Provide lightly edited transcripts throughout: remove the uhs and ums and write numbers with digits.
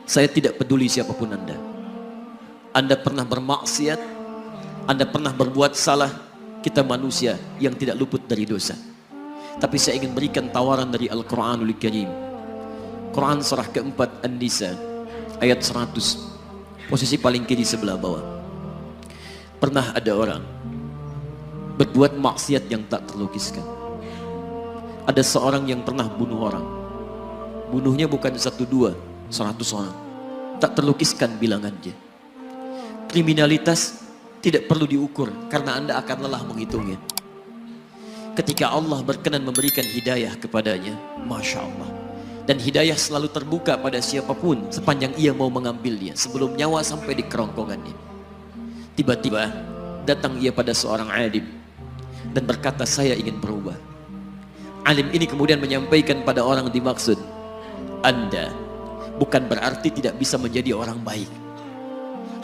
Saya tidak peduli siapapun Anda. Anda pernah bermaksiat, Anda pernah berbuat salah. Kita manusia yang tidak luput dari dosa. Tapi saya ingin berikan tawaran dari Al-Quranul Karim. Quran surah keempat An-Nisa ayat 100, posisi paling kiri sebelah bawah. Pernah ada orang berbuat maksiat yang tak terlukiskan. Ada seorang yang pernah bunuh orang. Bunuhnya bukan 1, 2, 100 orang. Tak terlukiskan bilangannya. Kriminalitas tidak perlu diukur karena Anda akan lelah menghitungnya. Ketika Allah berkenan memberikan hidayah kepadanya, Masya Allah. Dan hidayah selalu terbuka pada siapapun sepanjang ia mau mengambilnya sebelum nyawa sampai di kerongkongannya. Tiba-tiba datang ia pada seorang alim dan berkata, saya ingin berubah. Alim ini kemudian menyampaikan pada orang dimaksud, Anda bukan berarti tidak bisa menjadi orang baik.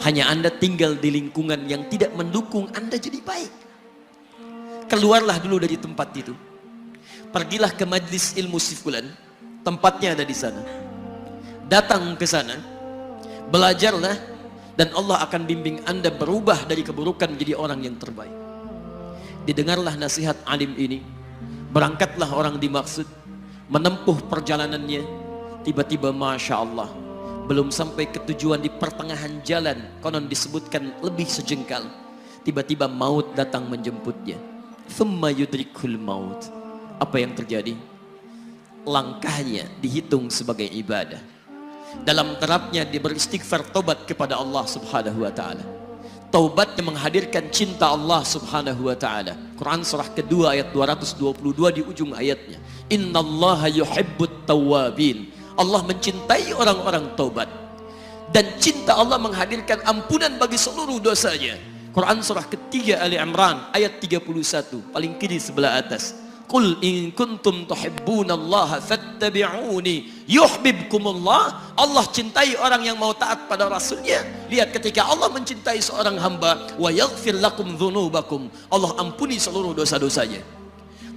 Hanya Anda tinggal di lingkungan yang tidak mendukung Anda jadi baik. Keluarlah dulu dari tempat itu. Pergilah ke majlis ilmu si fulan, tempatnya ada di sana. Datang ke sana, belajarlah, dan Allah akan bimbing Anda berubah dari keburukan menjadi orang yang terbaik. Didengarlah nasihat alim ini. Berangkatlah orang dimaksud, menempuh perjalanannya. Tiba-tiba Masya Allah, belum sampai ke tujuan, di pertengahan jalan, konon disebutkan lebih sejengkal, tiba-tiba maut datang menjemputnya. Thumma yudrikul maut. Apa yang terjadi? Langkahnya dihitung sebagai ibadah. Dalam terapnya dia beristighfar, tobat kepada Allah subhanahu wa ta'ala. Taubatnya menghadirkan cinta Allah subhanahu wa ta'ala. Quran surah kedua ayat 222 di ujung ayatnya. Innallaha yuhibbut tawwabin. Allah mencintai orang-orang taubat. Dan cinta Allah menghadirkan ampunan bagi seluruh dosanya. Quran surah ketiga Ali Imran ayat 31, paling kiri sebelah atas. Qul in kuntum tuhibbunallaha fattabi'uni yuhibbukumullah. Allah cintai orang yang mau taat pada Rasulnya. Lihat, ketika Allah mencintai seorang hamba, wa yaghfir lakum dzunubakum, Allah ampuni seluruh dosa-dosanya.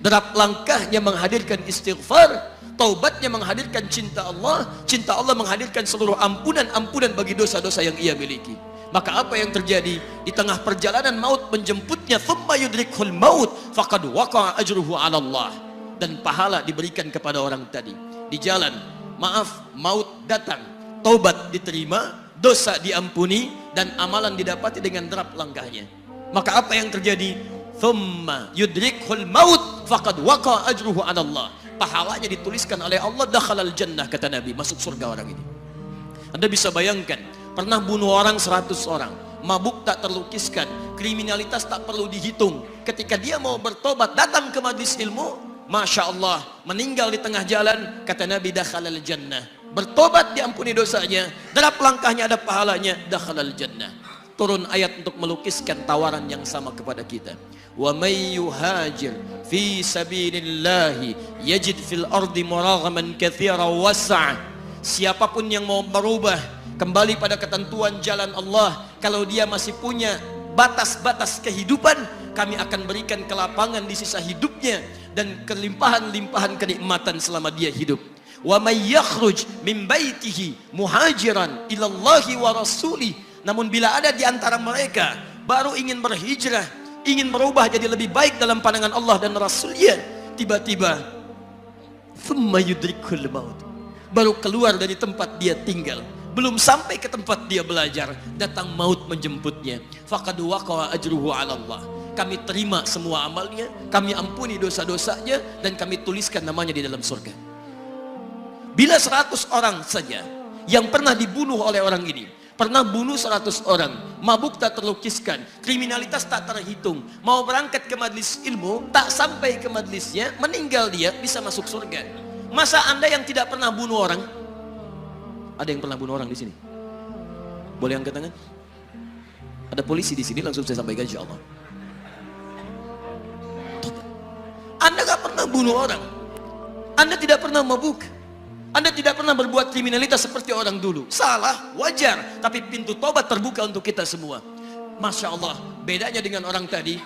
Derap langkahnya menghadirkan istighfar, taubatnya menghadirkan cinta Allah menghadirkan seluruh ampunan bagi dosa-dosa yang ia miliki. Maka apa yang terjadi? Di tengah perjalanan maut menjemputnya, thumma yudrikhul maut faqad waqa'a ajruhu 'ala Allah. Dan pahala diberikan kepada orang tadi. Di jalan, maaf, maut datang, taubat diterima, dosa diampuni, dan amalan didapati dengan derap langkahnya. Maka apa yang terjadi? Thumma yudrikhul maut faqad waqa'a ajruhu 'ala Allah. Pahalanya dituliskan oleh Allah, dakhalal jannah, kata Nabi, masuk surga orang ini. Anda bisa bayangkan, pernah bunuh orang 100 orang, mabuk tak terlukiskan, kriminalitas tak perlu dihitung. Ketika dia mau bertobat, datang ke majlis ilmu, Masya Allah, meninggal di tengah jalan, kata Nabi, dakhalal jannah. Bertobat diampuni dosanya, derap langkahnya ada pahalanya, dakhalal jannah. Turun ayat untuk melukiskan tawaran yang sama kepada kita. Wa may yuhajir fi sabilillahi yajid fil ardi muraghaman katsiran was'a. Siapapun yang mau berubah kembali pada ketentuan jalan Allah, kalau dia masih punya batas-batas kehidupan, kami akan berikan kelapangan di sisa hidupnya dan kelimpahan-limpahan kenikmatan selama dia hidup. Wa may yakhruj min baitihi muhajiran ila Allahi wa rasuli. Namun bila ada di antara mereka baru ingin berhijrah, ingin berubah jadi lebih baik dalam pandangan Allah dan Rasulnya, tiba-tiba thumma yudrikul maut, baru keluar dari tempat dia tinggal, belum sampai ke tempat dia belajar, datang maut menjemputnya. Faqad waqa'a ajruhu 'ala Allah. Kami terima semua amalnya, kami ampuni dosa-dosanya, dan kami tuliskan namanya di dalam surga. Bila 100 orang saja yang pernah dibunuh oleh orang ini, pernah bunuh 100 orang, mabuk tak terlukiskan, kriminalitas tak terhitung, mau berangkat ke majlis ilmu, tak sampai ke majlisnya, meninggal dia, bisa masuk surga. Masa Anda yang tidak pernah bunuh orang? Ada yang pernah bunuh orang di sini? Boleh angkat tangan? Ada polisi di sini, langsung saya sampaikan insyaallah. Anda gak pernah bunuh orang, Anda tidak pernah mabuk, Anda tidak pernah berbuat kriminalitas seperti orang dulu. Salah, wajar, tapi pintu tobat terbuka untuk kita semua. Masya Allah, Bedanya dengan orang tadi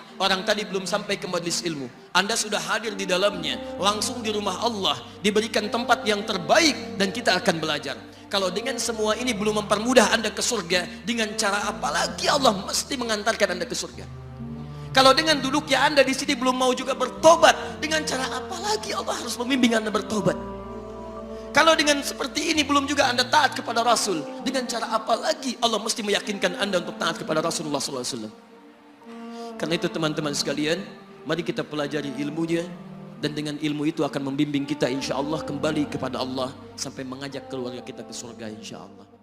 belum sampai ke majelis ilmu. Anda sudah hadir di dalamnya, langsung di rumah Allah, diberikan tempat yang terbaik dan kita akan belajar. Kalau dengan semua ini belum mempermudah Anda ke surga, dengan cara apa lagi Allah mesti mengantarkan Anda ke surga? Kalau dengan duduknya Anda di sini belum mau juga bertobat, dengan cara apa lagi Allah harus membimbing Anda bertobat? Kalau dengan seperti ini belum juga Anda taat kepada Rasul, dengan cara apa lagi Allah mesti meyakinkan Anda untuk taat kepada Rasulullah SAW? Karena itu teman-teman sekalian, mari kita pelajari ilmunya, dan dengan ilmu itu akan membimbing kita insya Allah kembali kepada Allah sampai mengajak keluarga kita ke surga insya Allah.